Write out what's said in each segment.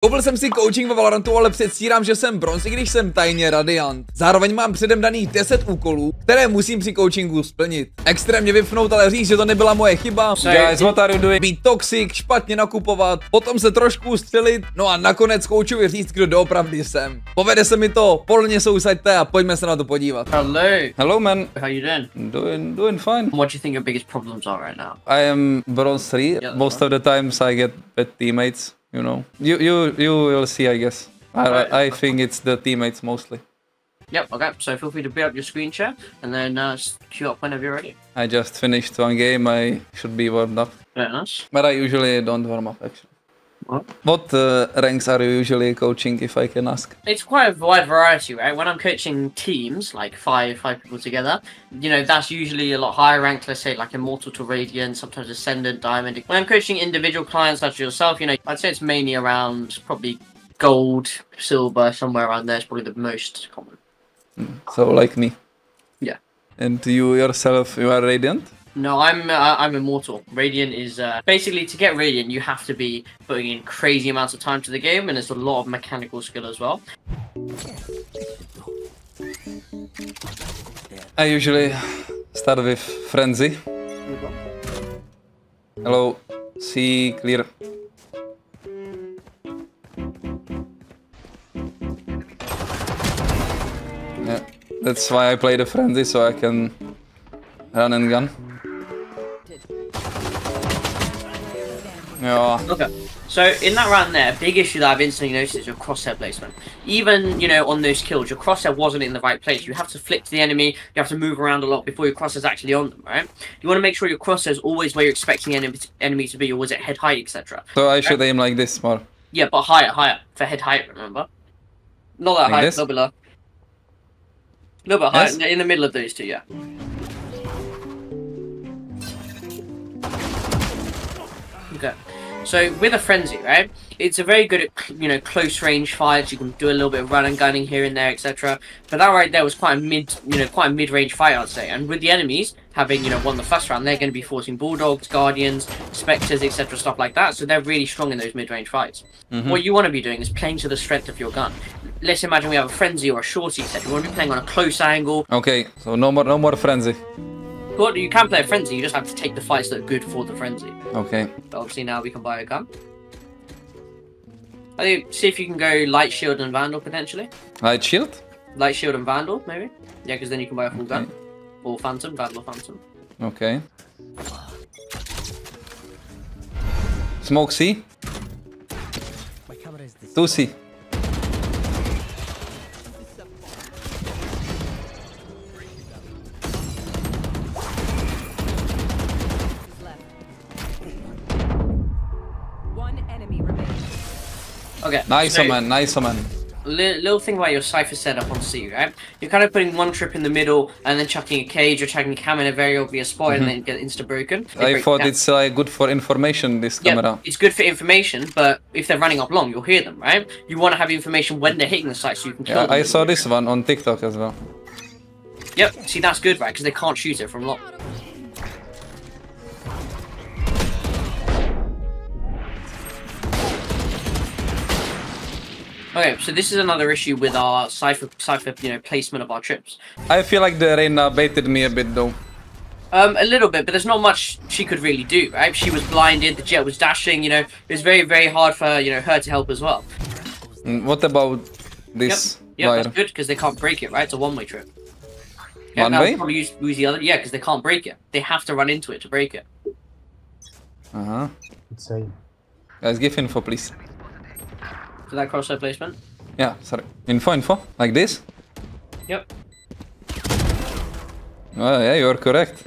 Koupil jsem si coaching ve Valorantu, ale předstírám, že jsem bronz, i když jsem tajně Radiant. Zároveň mám předem daných 10 úkolů, které musím při coachingu splnit. Extrémně vypnout, ale říct, že to nebyla moje chyba. Guys, what are you doing? Být toxic, špatně nakupovat, potom se trošku ustřelit, no a nakonec coachovi říct, kdo doopravdy jsem. Povede se mi to, polně sousaďte a pojďme se na to podívat. Hello. Hello, man. How you doing? Doing fine. What do you think your biggest problems are right now? I am bronze 3. Yeah, Most of the times I get bad teammates. You know. You will see, I guess. I think it's the teammates mostly. Yep, okay. So feel free to build up your screen share and then queue up whenever you're ready. I just finished one game. I should be warmed up. Very nice. But I usually don't warm up, actually. What ranks are you usually coaching, if I can ask? It's quite a wide variety, right? When I'm coaching teams, like five people together, you know, that's usually a lot higher ranked, let's say like Immortal to Radiant, sometimes Ascendant, Diamond. When I'm coaching individual clients such as yourself, you know, I'd say it's mainly around probably gold, silver, somewhere around there is probably the most common. So like me. Yeah. And you yourself, you are Radiant? No, I'm Immortal. Radiant is basically, to get Radiant, you have to be putting in crazy amounts of time to the game, and there's a lot of mechanical skill as well. I usually start with Frenzy. Hello, see clear. Yeah, that's why I play the Frenzy, so I can run and gun. Yeah. Okay. So in that round there, big issue that I've instantly noticed is your crosshair placement. Even, you know, on those kills, your crosshair wasn't in the right place. You have to flip to the enemy, you have to move around a lot before your crosshair's actually on them, right? You want to make sure your crosshair's always where you're expecting the enemy to be, or was it head height, etc. So I should aim like this more. Yeah, but higher, for head height, remember? Not that Like high, a this? little bit lower. A little bit higher, Yes? in the middle of those two, yeah. Okay. So with a frenzy, right? It's a very good, you know, close range fight. You can do a little bit of run and gunning here and there, etc. But that right there was quite a mid-range fight, I'd say. And with the enemies having, you know, won the first round, they're going to be forcing bulldogs, guardians, specters, etc., stuff like that. So they're really strong in those mid-range fights. What you want to be doing is playing to the strength of your gun. Let's imagine we have a frenzy or a shorty, etc. You want to be playing on a close angle. Okay, so no more Frenzy. Well, you can play a frenzy. You just have to take the fights that are good for the frenzy. Okay. But obviously now we can buy a gun. I think, see if you can go Light Shield and Vandal potentially. Light Shield? Light Shield and Vandal, maybe? Yeah, because then you can buy a full gun. Or Phantom, Vandal or Phantom. Okay. Smoke C. 2C. Okay. Nice, so, man. Nice, man. Little thing about your Cypher setup on C, right? You're kind of putting one trip in the middle and then chucking a cage or chucking a cam in a very obvious spot and then get insta-broken. I thought it's good for information, this camera. It's good for information, but if they're running up long, you'll hear them, right? You want to have information when they're hitting the site so you can kill them. I saw this one on TikTok as well. Yep, see that's good, right? Because they can't shoot it from long. Okay, so this is another issue with our Cypher, you know, placement of our trips. I feel like the Reina baited me a bit though. A little bit, but there's not much she could really do, right? She was blinded, the jet was dashing, you know, it was very, very hard for, you know, her to help as well. What about this Yep, wire? that's good, because they can't break it, right? It's a one-way trip. Yeah, One now way? Probably use the other, yeah, because they can't break it. They have to run into it to break it. Uh-huh. Insane. Guys, give info, please. For that crosshair placement? Yeah, sorry. Info? Like this? Yep. Oh, yeah, you're correct.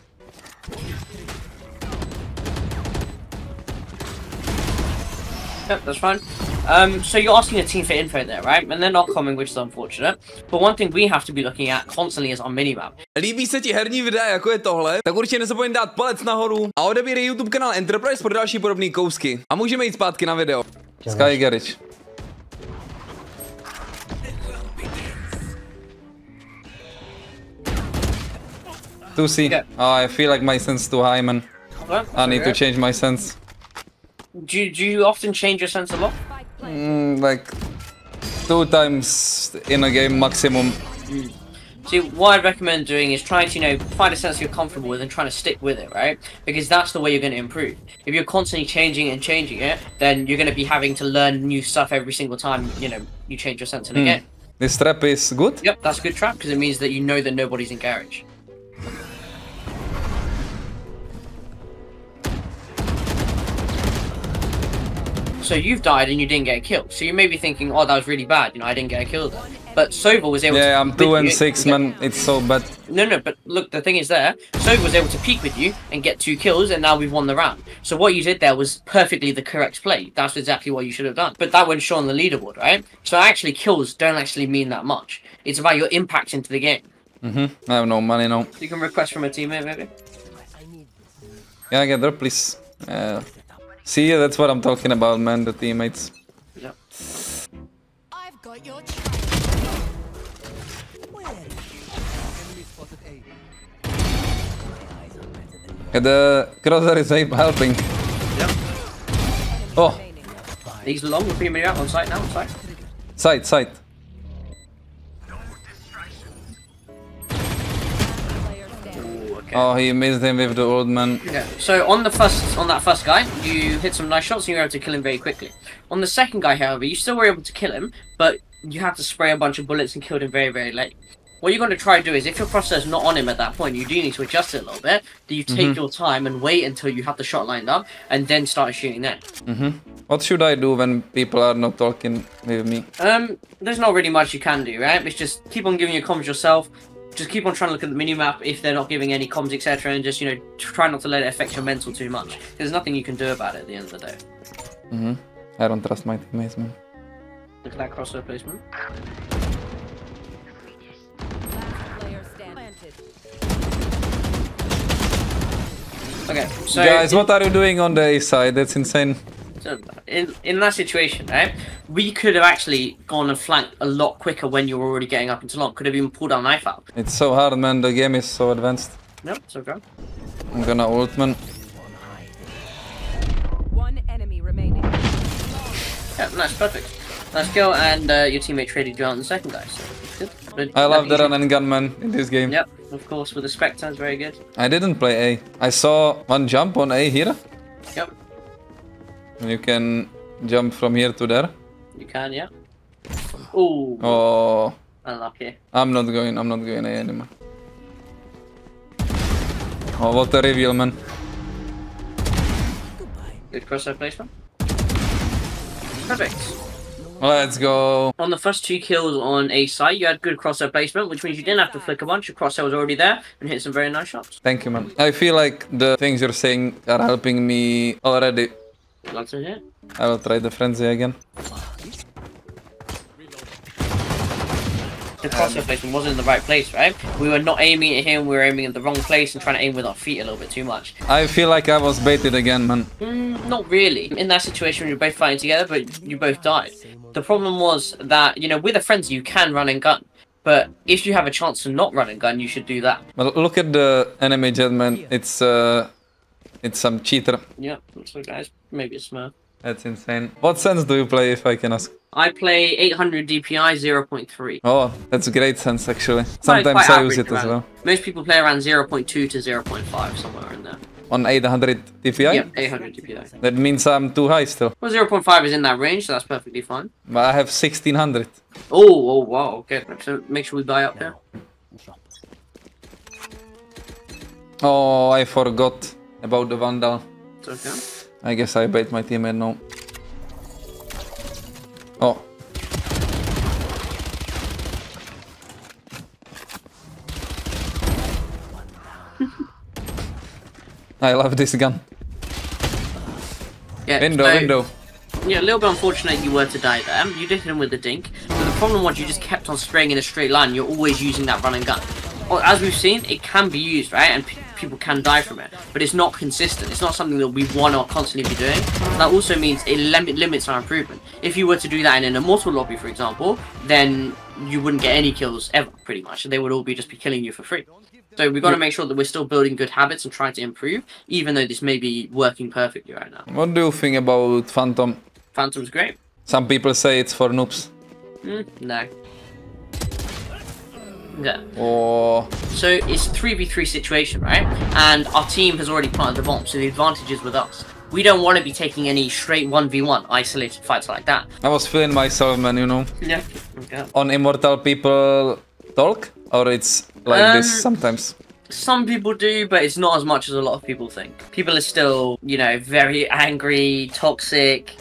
Yep, that's fine. So you're asking a team for info there, right? And they're not coming, which is unfortunate. But one thing we have to be looking at constantly is our minimap. Líbí se ti herní videa, jako je tohle? Tak určitě nezapomeň dát palec nahoru a odebírej YouTube kanál Enterprise pro další podobné kousky. A můžeme jít zpátky na video. Sky Garage. To see. Okay. Oh, I feel like my sense too high, man. I need to change my sense. Do you often change your sense a lot? Like 2 times in a game maximum. See, what I'd recommend doing is trying to, you know, find a sense you're comfortable with and trying to stick with it, right? Because that's the way you're going to improve. If you're constantly changing it and changing it, then you're going to be having to learn new stuff every single time, you know, you change your sense in the game. This trap is good? Yep, that's a good trap because it means that you know that nobody's in garage. So you've died and you didn't get a kill. So you may be thinking, oh, that was really bad, you know, I didn't get a kill there. But Sova was able to... Yeah, I'm 2 and 6, man. It's so bad. No, but look, the thing is there, Sova was able to peek with you and get 2 kills, and now we've won the round. So what you did there was perfectly the correct play. That's exactly what you should have done. But that wouldn't show on the leaderboard, right? So actually, kills don't actually mean that much. It's about your impact into the game. I have no money now. You can request from a teammate, maybe? Yeah, get there, please. See, that's what I'm talking about, man, the teammates. Yep. I've got your The crosser is helping. Yep. Oh, He's long with me out on site now, on site. side. Ooh, okay. Oh, he missed him with the old man. Yeah. So on that first guy, you hit some nice shots and you were able to kill him very quickly. On the second guy, however, you still were able to kill him, but you had to spray a bunch of bullets and killed him very, very late. What you're going to try to do is, if your processor's not on him at that point, you do need to adjust it a little bit. Do you take your time and wait until you have the shot lined up, and then start shooting then? What should I do when people are not talking with me? There's not really much you can do, right? It's just keep on giving your comms yourself. Just keep on trying to look at the minimap if they're not giving any comms, etc. And just, you know, try not to let it affect your mental too much. There's nothing you can do about it at the end of the day. I don't trust my teammates, man. Look at that crossover placement. Okay, so Guys, what are you doing on the A side? That's insane. So in that situation, right, we could have actually gone and flanked a lot quicker when you were already getting up into long. Could have even pulled our knife out. It's so hard, man. The game is so advanced. Nope, it's okay. I'm gonna ult, man. One enemy remaining. Yeah, nice, perfect. Nice kill, and your teammate traded you out in the second guy, so it's good. But I love the run and gun, man, in this game. Yep, of course, with the Spectre, it's very good. I didn't play A. I saw one jump on A here. Yep, You can jump from here to there. you can, yeah. Ooh, Oh, unlucky. I'm not going A anymore. Oh, what a reveal, man. Good crosshair placement. Perfect. Let's go. On the first 2 kills on A site, you had good crosshair placement, which means you didn't have to flick a bunch. Your crosshair was already there and hit some very nice shots. Thank you, man. I feel like the things you're saying are helping me already. Glad to hear. I will try the frenzy again. The crosshair placement wasn't in the right place, right? We were not aiming at him, we were aiming in the wrong place and trying to aim with our feet a little bit too much. I feel like I was baited again, man. Not really. In that situation, you're both fighting together, but you both died. The problem was that, you know, with a frenzy, you can run and gun. But if you have a chance to not run and gun, you should do that. Well, look at the enemy jet, man. It's some cheater. Yeah, so guys, maybe a smurf. That's insane. What sense do you play, if I can ask? I play 800 DPI 0.3. Oh, that's great sense, actually. Quite Sometimes I use average it as around. well. Most people play around 0.2 to 0.5, somewhere in there. On 800 DPI? Yep, 800 DPI. That means I'm too high still. Well, 0.5 is in that range, so that's perfectly fine. But I have 1600. Oh, wow, okay. So make sure we buy up here. Oh, I forgot about the Vandal. It's okay. I guess I bait my teammate now. Oh. I love this gun. Yeah, Window. Yeah, a little bit unfortunate you were to die there. You did hit him with the dink, but the problem was you just kept on spraying in a straight line. You're always using that run and gun. Well, as we've seen, it can be used, right? And people can die from it, but it's not consistent. It's not something that we want to constantly be doing. That also means it limits our improvement. If you were to do that in an immortal lobby, for example, then you wouldn't get any kills ever, pretty much. They would all be just be killing you for free. So we've got to make sure that we're still building good habits and trying to improve, even though this may be working perfectly right now. What do you think about Phantom? Phantom's great. Some people say it's for noobs. No. Yeah. Oh. So it's 3v3 situation, right? And our team has already planted the bomb, so the advantage is with us. We don't want to be taking any straight 1v1 isolated fights like that. I was feeling myself, man, you know. Yeah. Okay. On Immortal people talk? Or it's like this sometimes? Some people do, but it's not as much as a lot of people think. People are still, you know, very angry, toxic.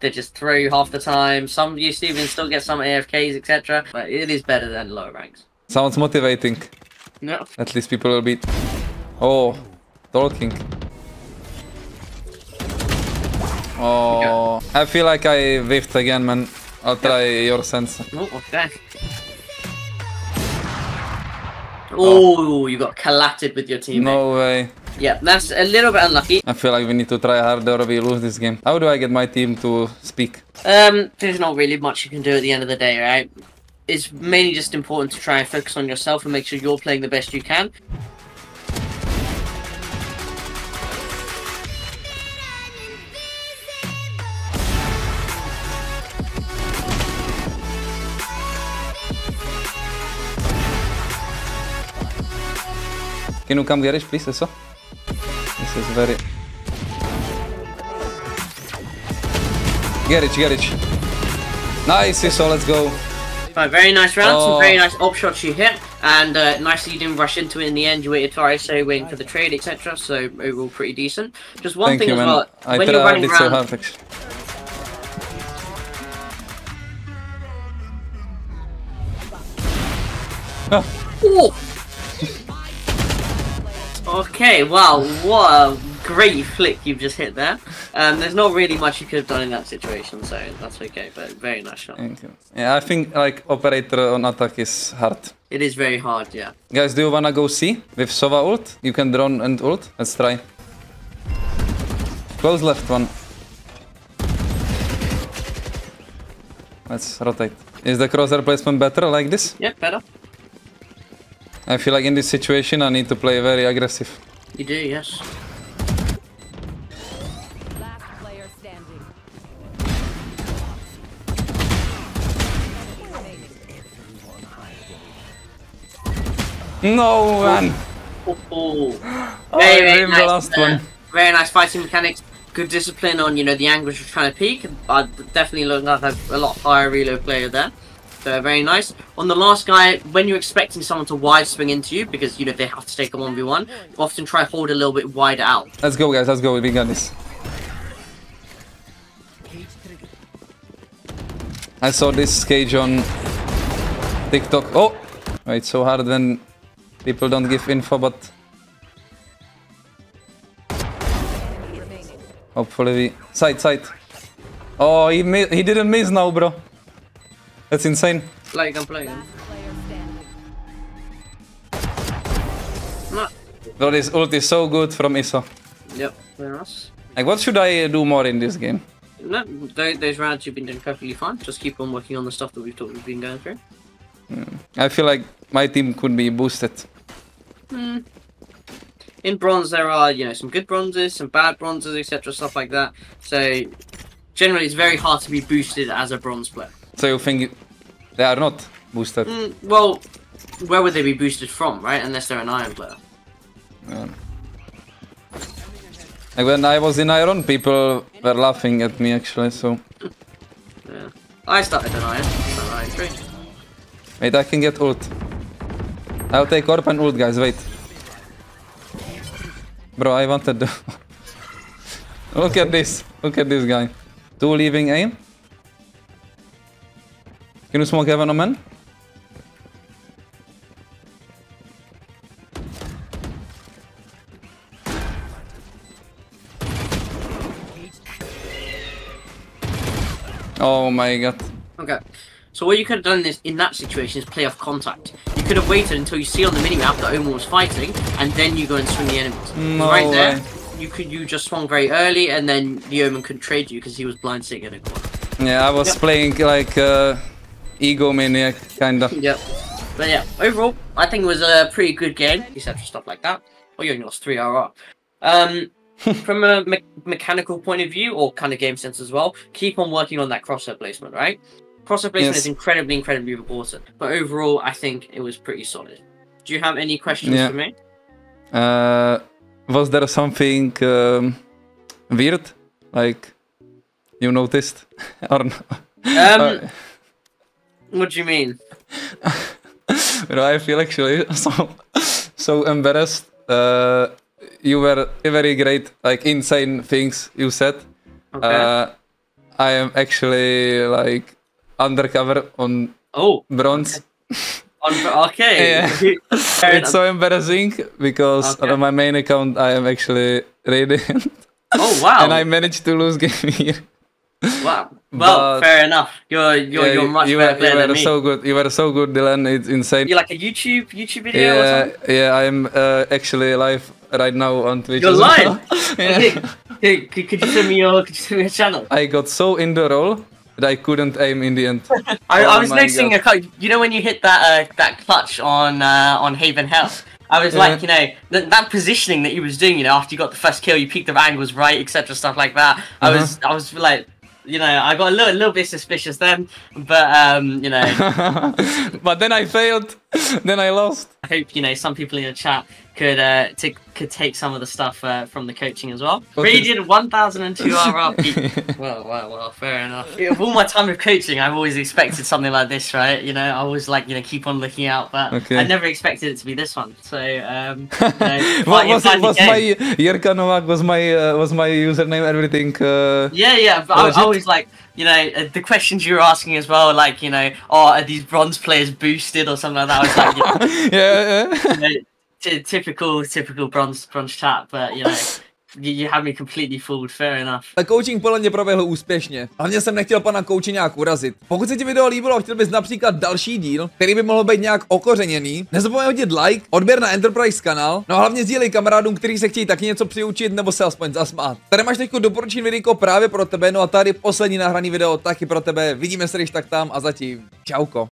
They just throw you half the time. Some you even still get some AFKs, etc. But it is better than lower ranks. Sounds motivating. No. At least people will be... Oh, talking. Oh, I feel like I whiffed again, man. I'll try your sense. Oh, okay. Oh, you got collatted with your teammate. No way. Yeah, that's a little bit unlucky. I feel like we need to try harder or we lose this game. How do I get my team to speak? There's not really much you can do at the end of the day, right? It's mainly just important to try and focus on yourself and make sure you're playing the best you can. Can you come garage, please, Eso? This is very... Garage. Nice, Eso, let's go. Right, very nice round, some very nice op shots you hit, and nicely you didn't rush into it in the end, you waited for ISO, waiting for the trade, etc. So overall pretty decent. Just one thing as well, when you're running around... So hard, actually. Oh. Okay, wow, what a great flick you've just hit there. There's not really much you could have done in that situation, so that's okay, but very nice shot. Thank you. Yeah, I think like operator on attack is hard. It is very hard, yeah. Guys, do you wanna go C with Sova ult? You can drone and ult. Let's try. Close left one. Let's rotate. Is the crosshair placement better like this? Yep, better. I feel like in this situation I need to play very aggressive. You do, yes. Last player standing. No, man! Oh. Very nice, the last one. Very nice fighting mechanics. Good discipline on, you know, the anguish of trying to peek. I'd definitely look like a lot higher reload player there. So very nice. On the last guy, when you're expecting someone to wide swing into you, because, you know, they have to take a 1v1, often try hold a little bit wider out. Let's go, guys, let's go, we got this. I saw this cage on TikTok. Oh! It's so hard when people don't give info, but... Hopefully we... Side. Oh, he didn't miss now, bro. That's insane. Play again. No. Bro, this ult is so good from Iso. Yep, very nice. Like, what should I do more in this game? No, those rounds you've been doing perfectly fine. Just keep on working on the stuff that we've been going through. I feel like my team could be boosted. In bronze, there are, you know, some good bronzes, some bad bronzes, etc., stuff like that. So, generally, it's very hard to be boosted as a bronze player. So you think they are not boosted? Well, where would they be boosted from, right? Unless they're an iron player. Yeah. Like when I was in Iron, people were laughing at me actually, so... Yeah. I started an iron. So iron 3. Wait, I can get ult. I'll take Orb and ult, guys, wait. Bro, I wanted to... Look at this guy. 2 leaving aim. Can you smoke heaven, man? Oh my god. Okay. So what you could have done in that situation is play off contact. You could have waited until you see on the minimap that Omen was fighting, and then you go and swing the enemies. No right there, way. you just swung very early, and then the Omen couldn't trade you because he was blind sitting in a corner. Yeah, I was playing like ego maniac, kinda. Yep. But yeah, overall, I think it was a pretty good game, except for stuff like that. Oh, you only lost 3 RR. from a mechanical point of view or kind of game sense as well, keep on working on that crosshair placement, right? Crosshair placement is incredibly important, but overall, I think it was pretty solid. Do you have any questions for me? Was there something weird, like you noticed, or no? What do you mean? I feel actually so embarrassed. You were very great, like insane things you said. Okay. I am actually like undercover on bronze. Okay. Yeah. It's so embarrassing because on my main account I am actually Radiant. Oh wow! And I managed to lose game here. Wow. Well, fair enough. You're much better player than me. So good. You were so good, Dylan. It's insane. You like a YouTube video or something? Yeah. I'm actually live right now on Twitch. You're live. Yeah. Okay. Could you send me your channel? I got so in the role that I couldn't aim in the end. I was noticing you know when you hit that clutch on Haven House. I was like, you know, that positioning that you was doing, you know, after you got the first kill, you peeked the angles right, etc., stuff like that. I was like, you know, I got a little bit suspicious then, but you know. But then I failed. Then I lost. I hope, you know, some people in the chat could take some of the stuff from the coaching as well. Radiant 1002 RRP. Well, fair enough. Of all my time of coaching, I've always expected something like this, right? You know, I always like, you know, keep on looking out, but I never expected it to be this one. So, you know, was my Jirka Novak was my username, everything. Yeah, but I always like, you know, the questions you were asking as well, like, you know, are these bronze players boosted or something like that? I was like, you know, typical bronze chat, but you know, you had me completely fooled, fair enough. Tak coaching podle mě proběhl úspěšně. Hlavně jsem nechtěl pana kouče nějak urazit. Pokud se ti video líbilo a chtěl bys například další díl, který by mohl být nějak okořeněný, nezapomeň hodit like, odběr na Enterprise kanál, no a hlavně sdílej kamarádům, kteří se chtějí taky něco přiučit nebo se aspoň zasmát. Tady máš teďko doporučený videjko právě pro tebe, no a tady poslední nahraný video taky pro tebe. Vidíme se když tak tam a zatím čauko.